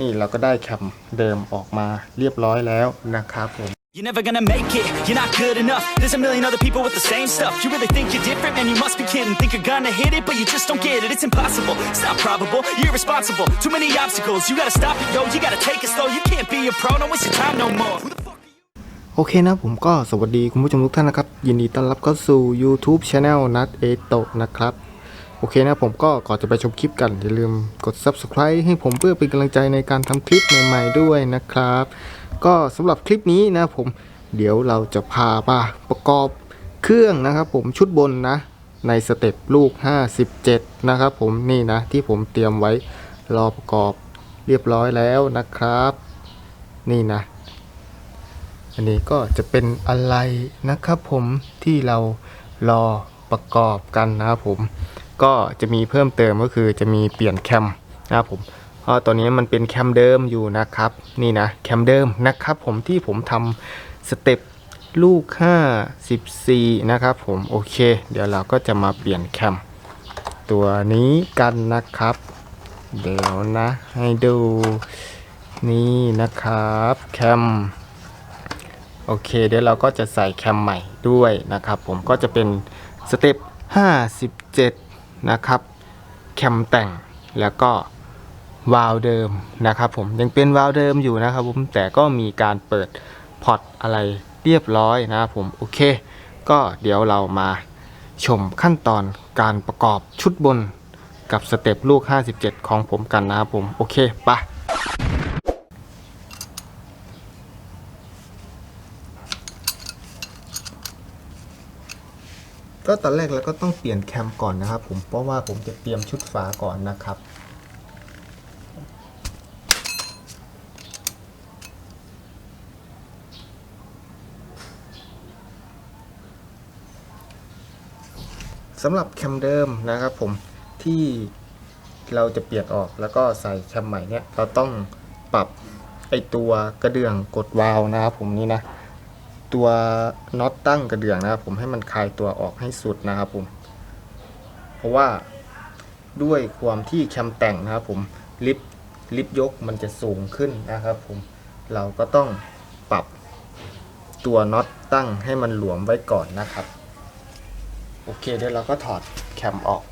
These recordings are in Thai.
นี่เราก็ได้แคมเดิมออกมาเรียบร้อยแล้วนะครับผม You're never gonna make it, you're not good enough. There's a million other people with the same stuff. You really think you're different? Man, you must be kidding. Think you're gonna hit it, but you just don't get it. It's impossible, it's not probable, you're irresponsible. Too many obstacles, you gotta stop it, yo. You gotta take it slow, you can't be a pro. Don't waste your time no more. โอเคนะผมก็สวัสดีคุณผู้ชมทุกท่านนะครับยินดีต้อนรับเข้าสู่ YouTube Channel nuteato นะครับโอเคนะผมก็ก่อนจะไปชมคลิปกันอย่าลืมกด Subscribe ให้ผมเพื่อเป็นกำลังใจในการทำคลิปใหม่ๆด้วยนะครับก็สำหรับคลิปนี้นะผมเดี๋ยวเราจะพามาประกอบเครื่องนะครับผมชุดบนนะในสเต็ปลูก57นะครับผมนี่นะที่ผมเตรียมไว้รอประกอบเรียบร้อยแล้วนะครับนี่นะอันนี้ก็จะเป็นอะไรนะครับผมที่เรารอประกอบกันนะครับผมก็จะมีเพิ่มเติมก็คือจะมีเปลี่ยนแคมนะครับผมเพราะตัวนี้มันเป็นแคมเดิมอยู่นะครับนี่นะแคมเดิมนะครับผมที่ผมทำสเต็ปลูก54นะครับผมโอเคเดี๋ยวเราก็จะมาเปลี่ยนแคมตัวนี้กันนะครับเดี๋ยวนะให้ดูนี่นะครับแคมโอเคเดี๋ยวเราก็จะใส่แคมใหม่ด้วยนะครับผมก็จะเป็นสเต็ป57นะครับแคมแต่งแล้วก็วาล์วเดิมนะครับผมยังเป็นวาล์วเดิมอยู่นะครับผมแต่ก็มีการเปิดพอร์ตอะไรเรียบร้อยนะครับผมโอเคก็เดี๋ยวเรามาชมขั้นตอนการประกอบชุดบนกับสเต็ปลูก57ของผมกันนะครับผมโอเคไปก็ตอนแรกเราก็ต้องเปลี่ยนแคมก่อนนะครับผมเพราะว่าผมจะเตรียมชุดฝาก่อนนะครับสำหรับแคมเดิมนะครับผมที่เราจะเปลี่ยนออกแล้วก็ใส่แคมใหม่เนี่ยเราต้องปรับไอตัวกระเดื่องกดวาล์วนะครับผมนี่นะตัวน็อตตั้งกระเดื่องนะครับผมให้มันคลายตัวออกให้สุดนะครับผมเพราะว่าด้วยความที่แคมแต่งนะครับผมลิฟต์ยกมันจะสูงขึ้นนะครับผมเราก็ต้องปรับตัวน็อตตั้งให้มันหลวมไว้ก่อนนะครับโอเคเดี๋ยวเราก็ถอดแคมออก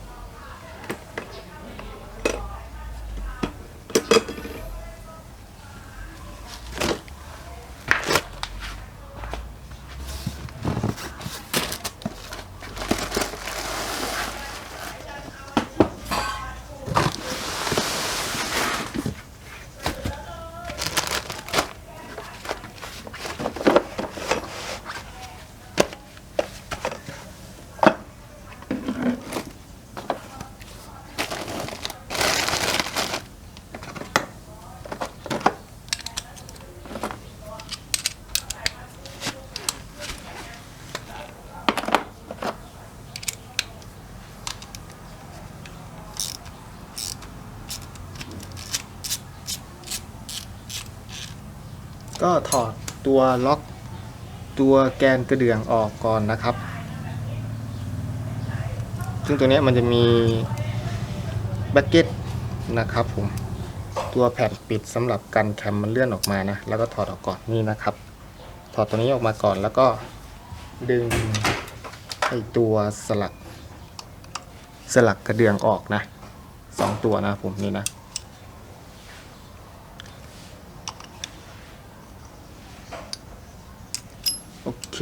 ก็ถอดตัวล็อกตัวแกนกระเดื่องออกก่อนนะครับซึ่งตัวนี้มันจะมีแบ็กเก็ตนะครับผมตัวแผ่นปิดสำหรับกันแคมมันเลื่อนออกมานะแล้วก็ถอดออกก่อนนี่นะครับถอดตัวนี้ออกมาก่อนแล้วก็ดึงไอตัวสลักกระเดื่องออกนะ2ตัวนะผมนี่นะโอเค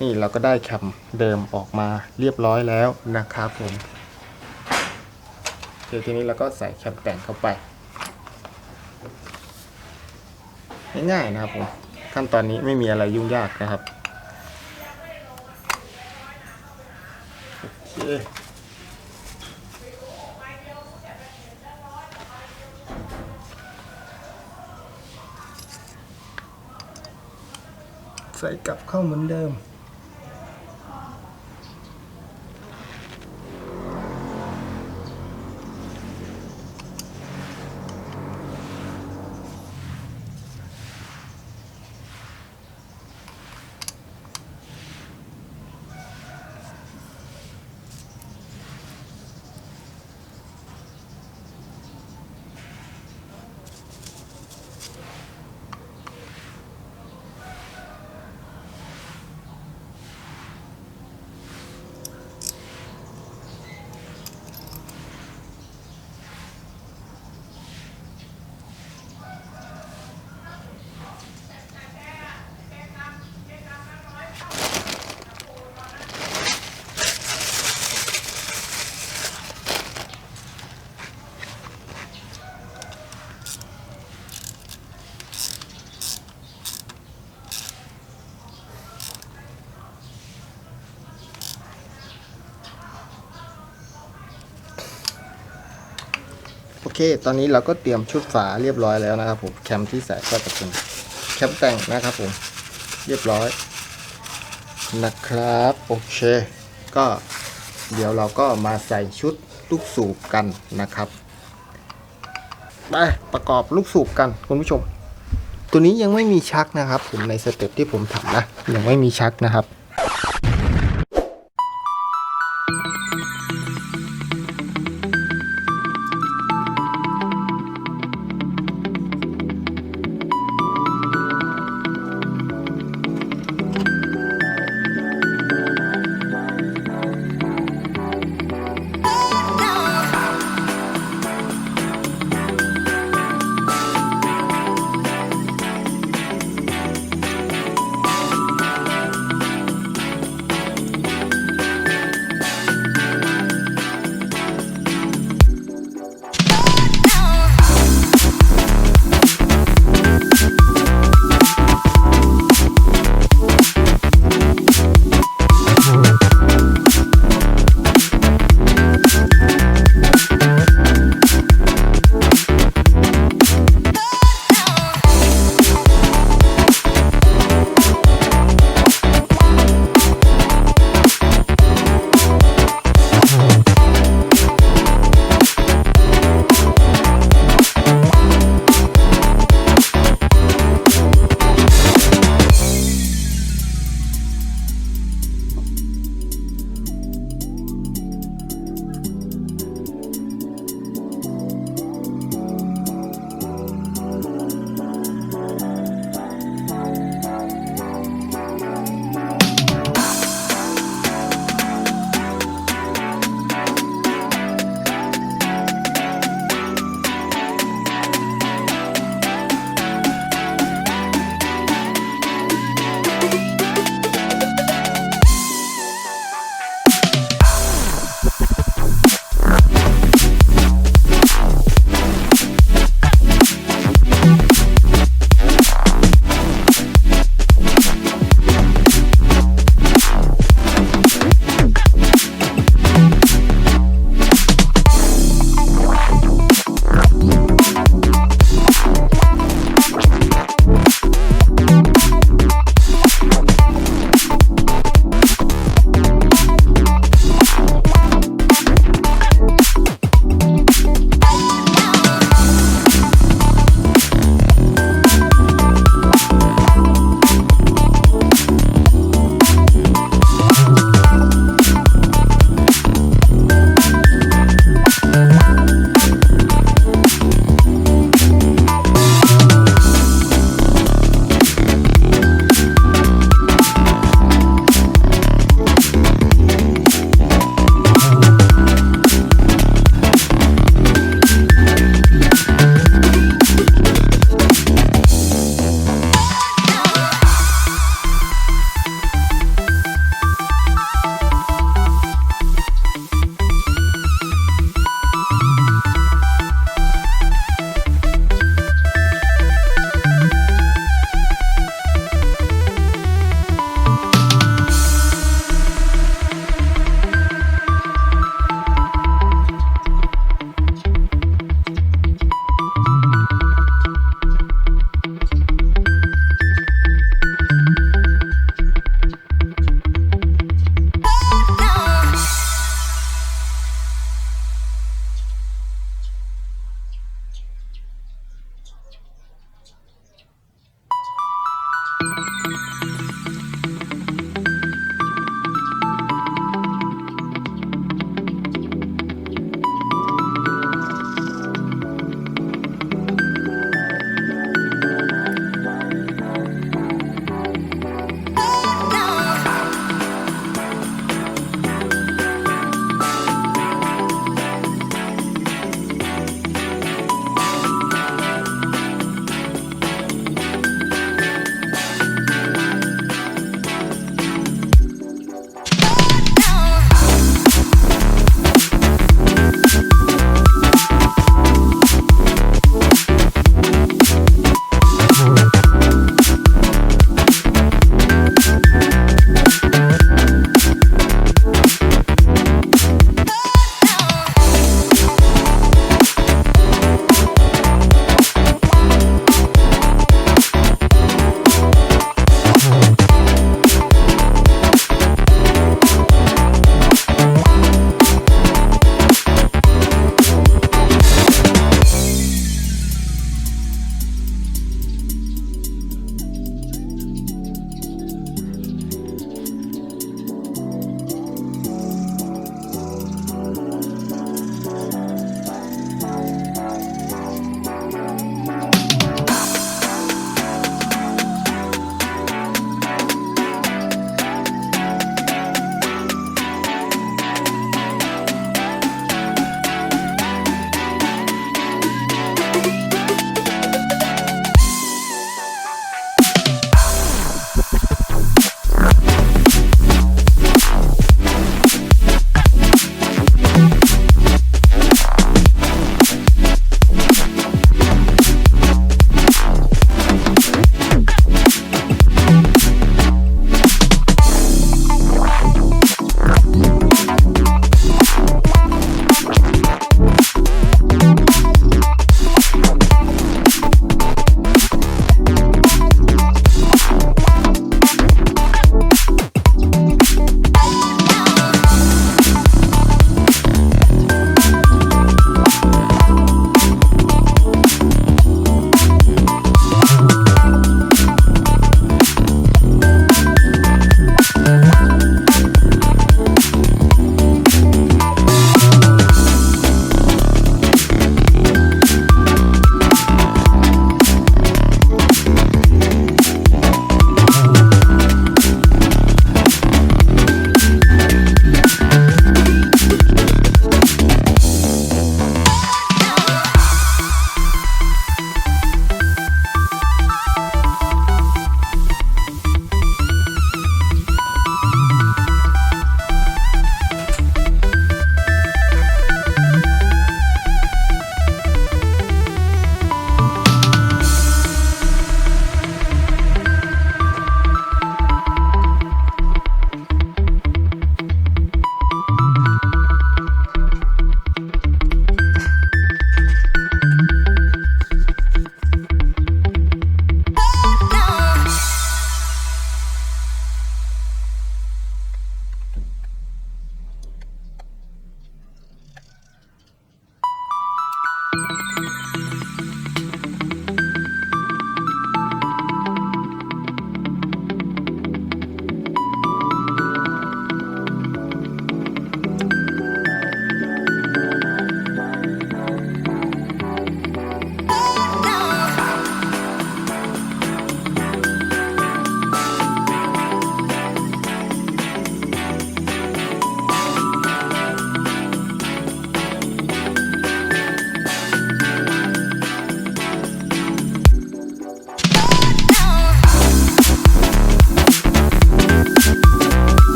นี่เราก็ได้แคมเดิมออกมาเรียบร้อยแล้วนะครับผมเดี๋ยวทีนี้เราก็ใส่แคมแต่งเข้าไปง่ายๆนะครับผมขั้นตอนนี้ไม่มีอะไรยุ่งยากนะครับโอเคใส่กลับเข้าเหมือนเดิม โอเคตอนนี้เราก็เตรียมชุดฝาเรียบร้อยแล้วนะครับผมแคมที่ใส่ก็จะเป็นแคมแต่งนะครับผมเรียบร้อยนะครับโอเคก็เดี๋ยวเราก็มาใส่ชุดลูกสูบกันนะครับไปประกอบลูกสูบกันคุณผู้ชมตัวนี้ยังไม่มีชักนะครับผมในสเต็ปที่ผมทำนะยังไม่มีชักนะครับ